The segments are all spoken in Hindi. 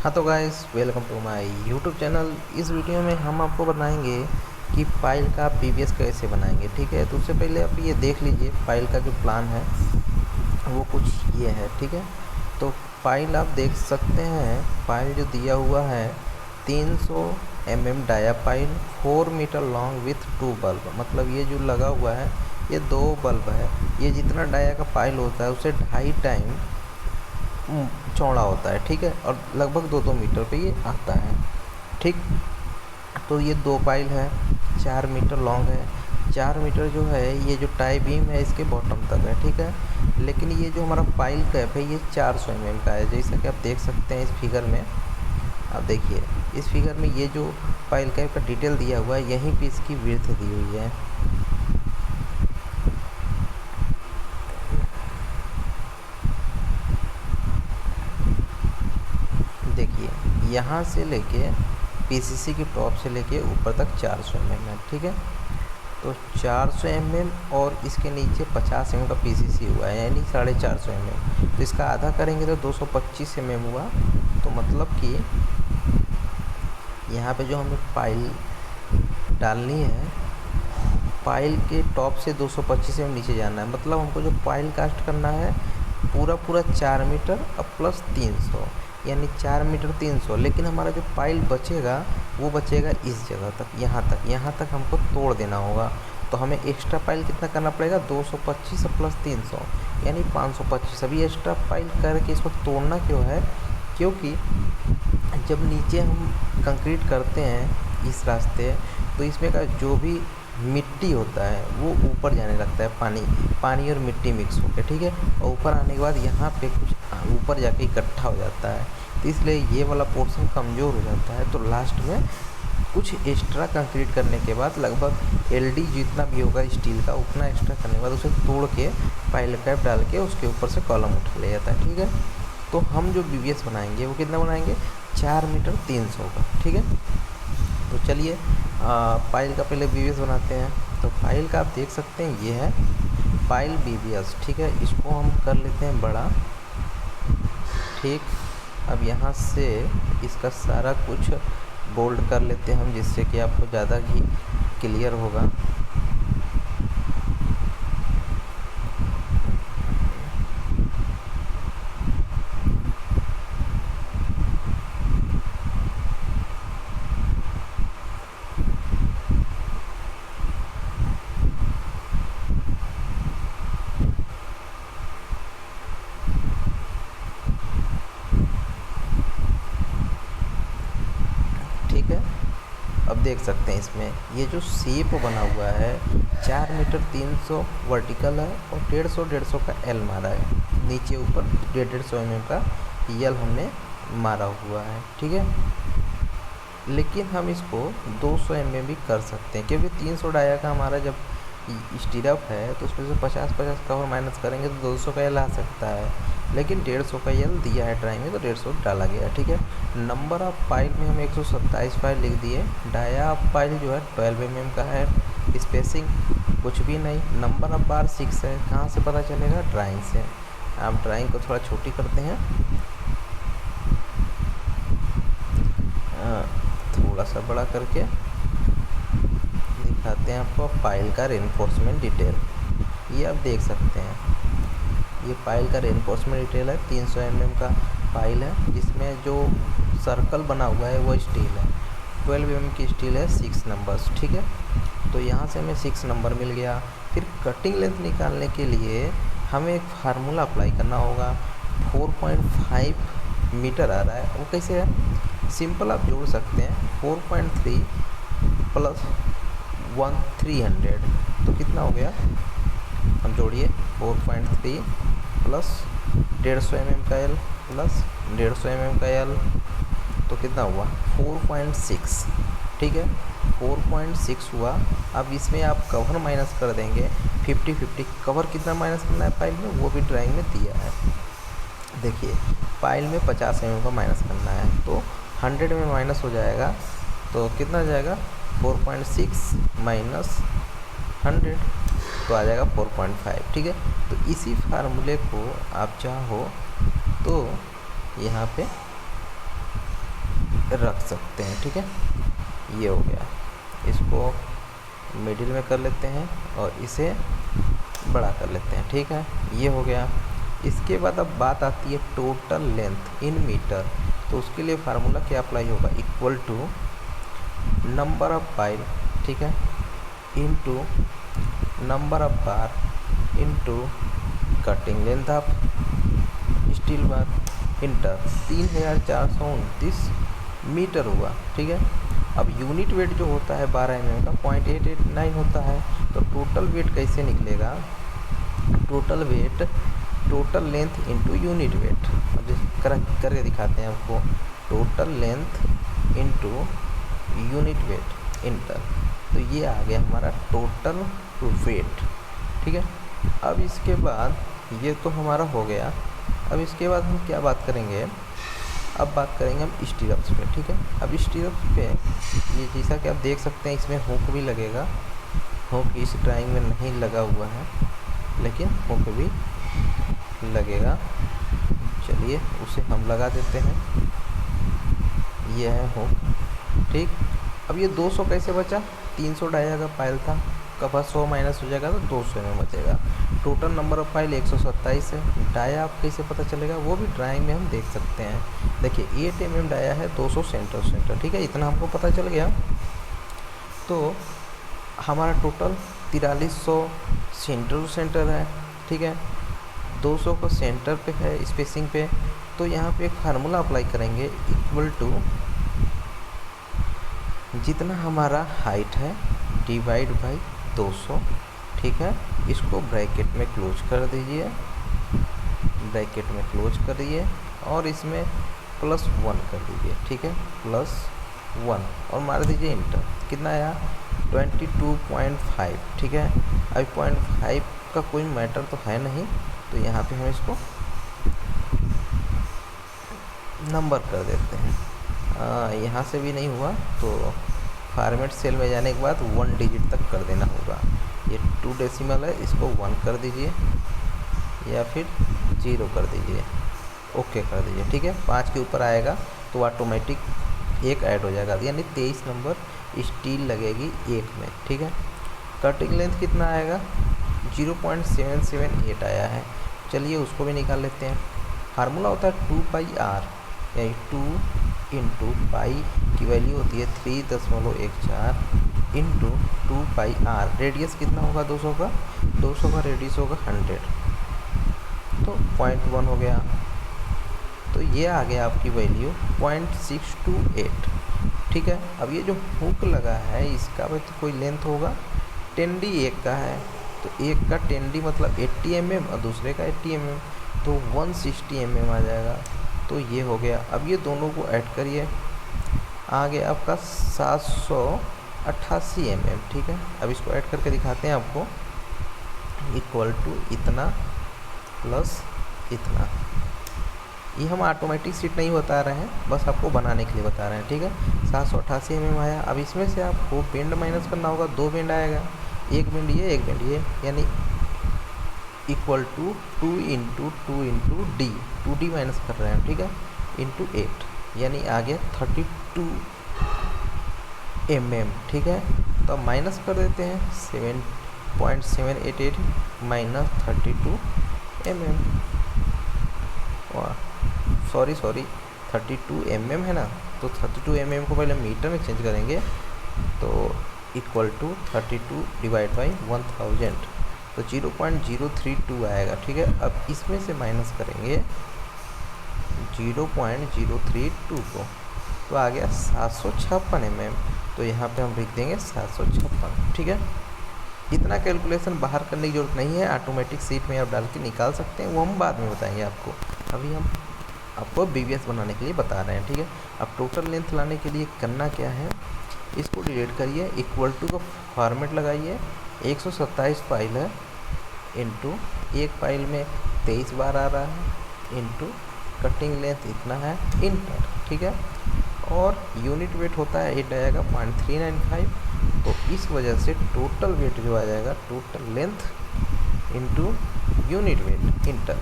हाँ तो guys, welcome to my YouTube channel. इस वीडियो में हम आपको बताएंगे कि फाइल का पीवीएस कैसे बनाएंगे। ठीक है, तो उससे पहले आप ये देख लीजिए फाइल का जो प्लान है वो कुछ ये है। ठीक है, तो फाइल आप देख सकते हैं। फाइल जो दिया हुआ है 300 mm dia pile 4 metre long with 2 bulb. मतलब ये जो लगा हुआ है ये 2 बल्ब है। ये जितना डाया का फाइल होता है उससे 2.5 टाइम चौड़ा होता है। ठीक है, और लगभग 2-2 मीटर पे ये आता है। ठीक, तो ये 2 पाइल है, 4 मीटर लॉन्ग है। 4 मीटर जो है ये जो टाई बीम है इसके बॉटम तक है। ठीक है, लेकिन ये जो हमारा पाइल कैप है ये 400 mm का है। जैसा कि आप देख सकते हैं इस फिगर में। आप देखिए इस फिगर में ये जो पाइल कैप का डिटेल दिया हुआ है यहीं पे इसकी विड्थ दी हुई है। देखिए यहाँ से लेके पीसीसी की टॉप से लेके ऊपर तक 400 mm है। ठीक है, तो 400 mm और इसके नीचे 50 mm का पीसीसी हुआ है, यानी 450 mm। तो इसका आधा करेंगे तो 225 mm हुआ। तो मतलब कि यहाँ पे जो हमें पाइल डालनी है, पाइल के टॉप से 225 mm नीचे जाना है। मतलब हमको जो पाइल कास्ट करना है पूरा 4 मीटर और प्लस 300, यानी 4 मीटर 300। लेकिन हमारा जो पाइल बचेगा वो बचेगा इस जगह तक, यहाँ तक हमको तोड़ देना होगा। तो हमें एक्स्ट्रा पाइल कितना करना पड़ेगा, 225 प्लस 300 यानी 525। अभी एक्स्ट्रा पाइल करके इसको तोड़ना क्यों है, क्योंकि जब नीचे हम कंक्रीट करते हैं इस रास्ते, तो इसमें का जो भी मिट्टी होता है वो ऊपर जाने लगता है, पानी और मिट्टी मिक्स होकर। ठीक है, और ऊपर आने के बाद यहाँ पे कुछ ऊपर जाके इकट्ठा हो जाता है, तो इसलिए ये वाला पोर्शन कमज़ोर हो जाता है। तो लास्ट में कुछ एक्स्ट्रा कंक्रीट करने के बाद लगभग एलडी जितना भी होगा स्टील का उतना एक्स्ट्रा करने के बाद उसे तोड़ के पाइल कैप डाल के उसके ऊपर से कॉलम उठा लिया जाता है। ठीक है, तो हम जो बीवीएस बनाएंगे वो कितना बनाएंगे, 4 मीटर 300 का। ठीक है, तो चलिए फाइल का पहले बीवीएस बनाते हैं। तो फाइल का आप देख सकते हैं ये है फाइल बीवीएस। ठीक है, इसको हम कर लेते हैं बड़ा। ठीक, अब यहाँ से इसका सारा कुछ बोल्ड कर लेते हैं हम, जिससे कि आपको ज़्यादा ही क्लियर होगा। ठीक है, अब देख सकते हैं इसमें ये जो शेप बना हुआ है 4 मीटर 300 वर्टिकल है और 150 का एल मारा है। नीचे ऊपर 150 mm का यल हमने मारा हुआ है। ठीक है, लेकिन हम इसको 200 mm भी कर सकते हैं, क्योंकि 300 डाया का हमारा जब स्टीरअप है तो उसमें से 50-50 कवर माइनस करेंगे तो 200 का यल आ सकता है। लेकिन 150 का यल दिया है ड्राइंग में तो 150 डाला गया। ठीक है, नंबर ऑफ पाइल में हम 127 पाइल लिख दिए। डाया ऑफ पाइल जो है 12 mm का है। स्पेसिंग कुछ भी नहीं। नंबर ऑफ बार 6 है। कहाँ से पता चलेगा, ड्राइंग से। आप ड्राइंग को थोड़ा छोटी करते हैं, थोड़ा सा बड़ा करके दिखाते हैं आपको फाइल का रेनफोर्समेंट डिटेल। ये आप देख सकते हैं ये फाइल का रेनफोर्समेंट डिटेल है। 300 mm का फाइल है, जिसमें जो सर्कल बना हुआ है वो स्टील है, 12 mm की स्टील है, 6 नंबर्स। ठीक है, तो यहाँ से हमें 6 नंबर मिल गया। फिर कटिंग लेंथ निकालने के लिए हमें एक फार्मूला अप्लाई करना होगा। 4.5 मीटर आ रहा है, वो कैसे है, सिंपल आप जोड़ सकते हैं। 4.3 प्लस 300 तो कितना हो गया, हम जोड़िए 4.3 प्लस 150 mm का एल प्लस 150 mm का एल तो कितना हुआ 4.6। ठीक है, 4.6 हुआ। अब इसमें आप कवर माइनस कर देंगे 50-50। कवर कितना माइनस करना है फाइल में वो भी ड्राइंग में दिया है। देखिए फाइल में 50 mm का माइनस करना है तो 100 में माइनस हो जाएगा तो कितना आ जाएगा, 4.6 माइनस 100 तो आ जाएगा 4.5। ठीक है, तो इसी फार्मूले को आप चाहो तो यहाँ पे रख सकते हैं। ठीक है, ये हो गया। इसको मिडिल में कर लेते हैं और इसे बड़ा कर लेते हैं। ठीक है, ये हो गया। इसके बाद अब बात आती है टोटल लेंथ इन मीटर। तो उसके लिए फार्मूला क्या अप्लाई होगा, equal to number of pile, ठीक है, into number of bar into cutting length of steel bar into 3429 metre हुआ। ठीक है, अब यूनिट वेट जो होता है 12 mm का 0.889 होता है। तो टोटल वेट कैसे निकलेगा, total weight total length into unit weight. अब जैसे करके दिखाते हैं आपको, total length into unit weight inter, तो ये आ गया हमारा टोटल वेट। ठीक है, अब इसके बाद ये तो हमारा हो गया। अब इसके बाद हम क्या बात करेंगे, अब बात करेंगे हम स्टीरअप्स पे। ठीक है, अब स्टीरअप्स पे ये जैसा कि आप देख सकते हैं इसमें हुक भी लगेगा। हुक इस ड्राइंग में नहीं लगा हुआ है, लेकिन हुक भी लगेगा। चलिए उसे हम लगा देते हैं, यह है हुक। ठीक, अब ये 200 कैसे बचा, 300 डाया का पाइल था, कब 100 माइनस हो जाएगा तो 200 में बचेगा। टोटल नंबर ऑफ पाइल 127 है। डाया आप कैसे पता चलेगा, वो भी ड्राइंग में हम देख सकते हैं। देखिए 8 mm डाया है, 200 सेंटर। ठीक है, इतना हमको पता चल गया। तो हमारा टोटल 4300 सेंटर है। ठीक है, 200 को सेंटर पे है स्पेसिंग पे। तो यहाँ पे एक फार्मूला अप्लाई करेंगे, इक्वल टू जितना हमारा हाइट है डिवाइड बाई 200। ठीक है, इसको ब्रैकेट में क्लोज कर दीजिए, ब्रैकेट में क्लोज करिए और इसमें +1 कर दीजिए। ठीक है, +1 और मार दीजिए इंटर। कितना आया, 22.5। ठीक है, अभी 0.5 का कोई मैटर तो है नहीं, तो यहाँ पे हम इसको नंबर कर देते हैं। यहाँ से भी नहीं हुआ तो फॉर्मेट सेल में जाने के बाद 1 डिजिट तक कर देना होगा। ये 2 डेसिमल है, इसको 1 कर दीजिए या फिर 0 कर दीजिए, ओके कर दीजिए। ठीक है, 5 के ऊपर आएगा तो ऑटोमेटिक 1 ऐड हो जाएगा, यानी 23 नंबर स्टील लगेगी 1 में। ठीक है, कटिंग लेंथ कितना आएगा, 0.778 आया है। चलिए उसको भी निकाल लेते हैं। फार्मूला होता है 2πr, यानी 2 इंटू पाई की वैल्यू होती है 3.14 इंटू 2πr। रेडियस कितना होगा 200 का, 200 का रेडियस होगा 100, तो 0.1 हो गया। तो ये आ गया आपकी वैल्यू 0.628। ठीक है, अब ये जो हुक लगा है इसका भी तो कोई लेंथ होगा, 10D एक का है, तो एक का 10D मतलब 80 mm और दूसरे का 80 mm, तो 160 mm आ जाएगा। तो ये हो गया। अब ये दोनों को ऐड करिए, आ गया आपका 788 mm। ठीक है, अब इसको ऐड करके दिखाते हैं आपको, इक्वल टू इतना प्लस इतना। ये हम ऑटोमेटिक सीट नहीं बता रहे हैं, बस आपको बनाने के लिए बता रहे हैं। ठीक है, 788 mm आया। अब इसमें से आपको बेंड माइनस करना होगा, 2 बेंड आएगा, एक बेंड ये एक बेंड ये, यानी equal to 2 into D, 2D minus कर रहे हैं। ठीक है, इंटू 8, यानी आ गया 32 mm। ठीक है, तो अब माइनस कर देते हैं, 7.788 माइनस 32 mm, सॉरी 32 mm है ना, तो 32 mm को पहले मीटर में चेंज करेंगे, तो इक्वल टू 32 डिवाइड बाई 1000, तो 0.032 आएगा। ठीक है, अब इसमें से माइनस करेंगे 0.032 को, तो आ गया 756 mm। तो यहाँ पे हम लिख देंगे 756। ठीक है, इतना कैलकुलेशन बाहर करने की ज़रूरत नहीं है, ऑटोमेटिक सीट में आप डाल के निकाल सकते हैं, वो हम बाद में बताएंगे आपको। अभी हम आपको BVS बनाने के लिए बता रहे हैं। ठीक है, अब टोटल लेंथ लाने के लिए करना क्या है, इसको डिलीट करिए, इक्वल टू का फॉर्मेट लगाइए, 127 पाइल है इंटू एक पाइल में 23 बार आ रहा है, इंटू कटिंग लेंथ इतना है, इंटर। ठीक है, और यूनिट वेट होता है 8 आएगा 0.395, तो इस वजह से टोटल वेट जो आ जाएगा, total length into unit weight inter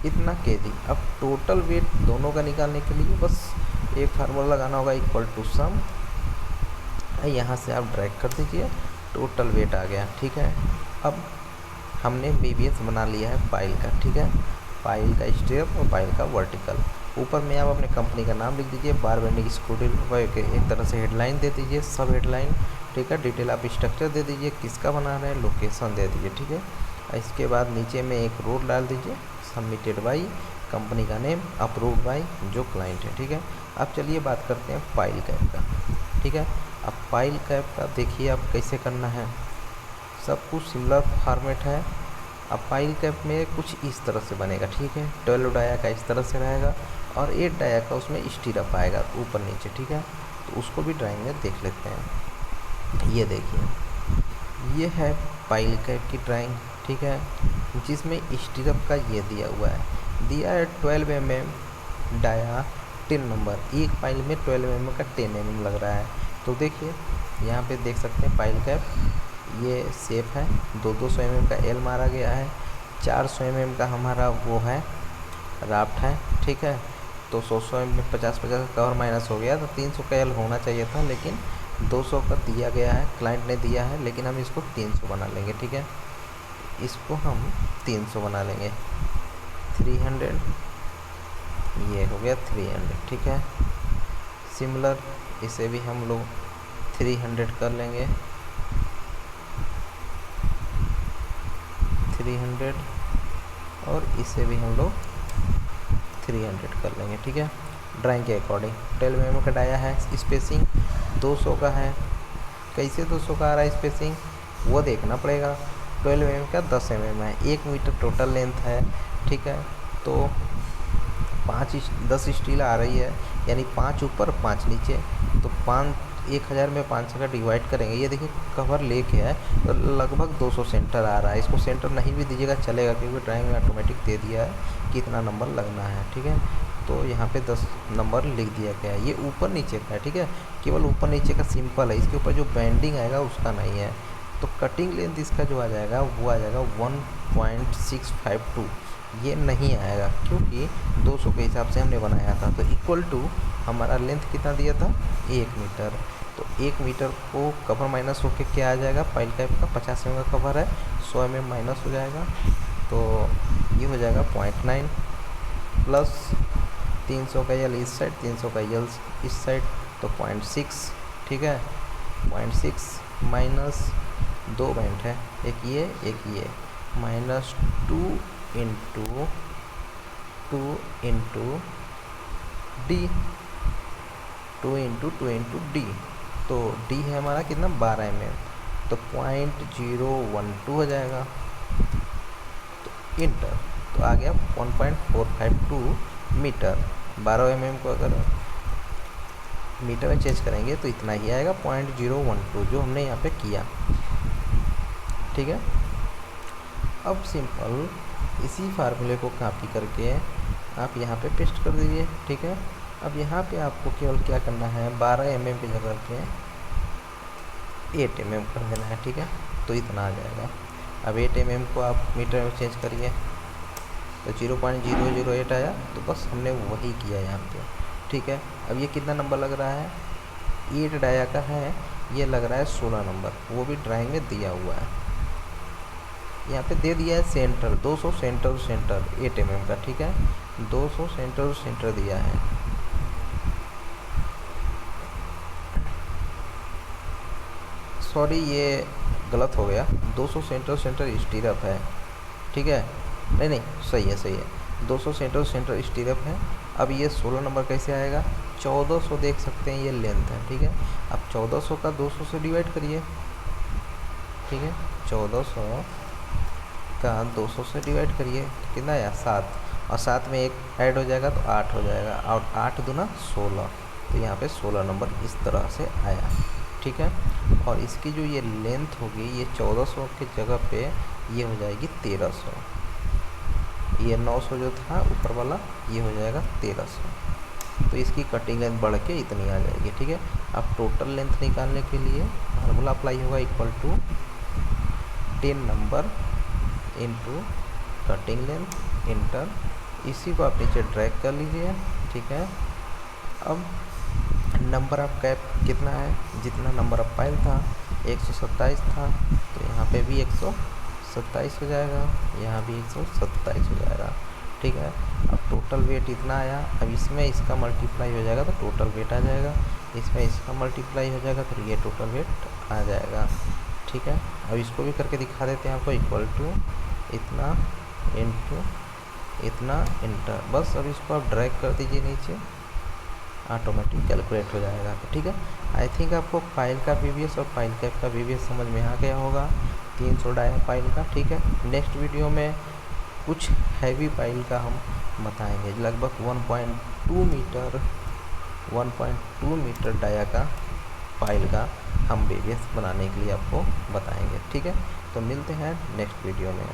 इतना kg। अब टोटल वेट दोनों का निकालने के लिए बस एक फार्मूला लगाना होगा इक्वल टू सम, यहाँ से आप ड्रैग कर दीजिए, टोटल वेट आ गया। ठीक है, अब हमने BBS बना लिया है पाइल का। ठीक है, पाइल का स्टेप और पाइल का वर्टिकल। ऊपर में आप अपने कंपनी का नाम लिख दीजिए, बार बेंडिंग स्क्रूड्राइवर के एक तरह से हेडलाइन दे दीजिए, सब हेडलाइन। ठीक है, डिटेल आप स्ट्रक्चर दे दीजिए, किसका बना रहे हैं, लोकेशन दे दीजिए। ठीक है, इसके बाद नीचे में एक रोल डाल दीजिए, सबमिटेड बाई, कंपनी का नेम, अप्रूव्ड बाई जो क्लाइंट है। ठीक है, अब चलिए बात करते हैं पाइल कैप का। ठीक है, अब पाइल कैप का देखिए आप कैसे करना है, सब कुछ सिमिलर फॉर्मेट है। अब पाइल कैप में कुछ इस तरह से बनेगा। ठीक है, 12 डाया का इस तरह से रहेगा और 8 डाया का उसमें स्टीरअप आएगा ऊपर नीचे। ठीक है, तो उसको भी ड्राइंग में देख लेते हैं। ये देखिए, ये है पाइल कैप की ड्राइंग। ठीक है, जिसमें स्टीरअप का ये दिया हुआ है, दिया है 12 mm डाया 10 नंबर, एक पाइल में 12 mm का 10 mm लग रहा है। तो देखिए यहाँ पे देख सकते हैं पाइल कैप, ये शेप है, 200 mm का एल मारा गया है, 400 mm का हमारा वो है राफ्ट है। ठीक है, तो 100 mm 50-50 का और माइनस हो गया, तो 300 का एल होना चाहिए था, लेकिन 200 का दिया गया है, क्लाइंट ने दिया है, लेकिन हम इसको 300 बना लेंगे। ठीक है, इसको हम 300 बना लेंगे, 300, ये हो गया 300। ठीक है, सिमिलर इसे भी हम लोग 300 कर लेंगे, 300, और इसे भी हम लोग 300 कर लेंगे। ठीक है, ड्राइंग के अकॉर्डिंग 12 mm का डाया है, स्पेसिंग 200 का है। कैसे 200 का आ रहा है स्पेसिंग, वो देखना पड़ेगा। 12 mm का 10 mm है, 1 मीटर टोटल लेंथ है। ठीक है, तो 10 स्टील आ रही है, यानी 5 ऊपर 5 नीचे, तो 1000 में 500 का डिवाइड करेंगे। ये देखिए कवर लेके है, तो लगभग 200 सेंटर आ रहा है। इसको सेंटर नहीं भी दीजिएगा चलेगा, क्योंकि ड्राइंग में ऑटोमेटिक दे दिया है कितना नंबर लगना है। ठीक है, तो यहाँ पे 10 नंबर लिख दिया गया है। ये ऊपर नीचे का है। ठीक है, केवल ऊपर नीचे का सिंपल है, इसके ऊपर जो बैंडिंग आएगा उसका नहीं है। तो कटिंग लेंथ इसका जो आ जाएगा वो आ जाएगा 1.652, ये नहीं आएगा क्योंकि 200 के हिसाब से हमने बनाया था। तो इक्वल टू हमारा लेंथ कितना दिया था, 1 मीटर। तो 1 मीटर को कवर माइनस होके क्या आ जाएगा, पाइल कैप का 50 mm का कवर है, 100 mm माइनस हो जाएगा, तो ये हो जाएगा 0.9 प्लस 300 का यल इस साइड, 300 का यल इस साइड, तो 0.6। ठीक है, 0.6 माइनस 2 बैंड है, एक ये minus 2 into D, 2 into D, तो डी है हमारा कितना 12 mm, तो 0.012 हो जाएगा, तो इंटर, तो आ गया 1.452 मीटर। 12 mm को अगर मीटर में चेंज करेंगे तो इतना ही आएगा 0.012, जो हमने यहाँ पे किया। ठीक है, अब सिंपल इसी फार्मूले को कॉपी करके आप यहाँ पे पेस्ट कर दीजिए। ठीक है, अब यहाँ पे आपको केवल क्या करना है, 12 mm की जगह पे 8 mm कर देना है। ठीक है, तो इतना आ जाएगा। अब 8 mm को आप मीटर में चेंज करिए, तो 0.008 आया, तो बस हमने वही किया यहाँ पे। ठीक है, अब ये कितना नंबर लग रहा है, 8 डाया का है, ये लग रहा है 16 नंबर, वो भी ड्राइंग में दिया हुआ है, यहाँ पे दे दिया है सेंटर 200 सेंटर 8 mm का। ठीक है, 200 सेंटर दिया है। सॉरी, ये गलत हो गया, 200 सेंटर स्टीरअप है। ठीक है, नहीं सही है, 200 सेंटर स्टीरअप है। अब ये 16 नंबर कैसे आएगा, 1400 देख सकते हैं ये लेंथ है। ठीक है, अब 1400 का 200 से डिवाइड करिए। ठीक है, 1400 का 200 से डिवाइड करिए, तो कितना आया 7, और 7 में एक ऐड हो जाएगा तो 8 हो जाएगा, और 8 दूना 16, तो यहाँ पे 16 नंबर इस तरह से आया। ठीक है, और इसकी जो ये लेंथ होगी, ये 1400 की जगह पे ये हो जाएगी 1300, ये 900 जो था ऊपर वाला, ये हो जाएगा 1300, तो इसकी कटिंग लेंथ बढ़ के इतनी आ जाएगी। ठीक है, अब टोटल लेंथ निकालने के लिए फार्मूला अप्लाई होगा, equal to 10 number into cutting length, into, इसी को आप नीचे ड्रैग कर लीजिए। ठीक है, अब नंबर ऑफ कैप कितना है, जितना नंबर ऑफ पाइल था 127 था, तो यहाँ पे भी 127 हो जाएगा, यहाँ भी 127 हो जाएगा। ठीक है, अब टोटल वेट इतना आया, अब इसमें इसका मल्टीप्लाई हो जाएगा तो टोटल वेट आ जाएगा, इसमें इसका मल्टीप्लाई हो जाएगा तो ये टोटल वेट आ जाएगा। ठीक है, अब इसको भी करके दिखा देते हैं आपको, इक्वल टू इतना इंटू इतना इंटर, बस अब इसको आप ड्रैग कर दीजिए नीचे, ऑटोमेटिक कैलकुलेट हो जाएगा। तो ठीक है, आई थिंक आपको पाइल का वीवीएस और पाइल कैप का वीवीएस समझ में आ गया होगा, 300 डाया पाइल का। ठीक है, नेक्स्ट वीडियो में कुछ हैवी पाइल का हम बताएंगे, लगभग 1.2 मीटर डाया का पाइल का हम वीवीएस बनाने के लिए आपको बताएंगे। ठीक है, तो मिलते हैं नेक्स्ट वीडियो में।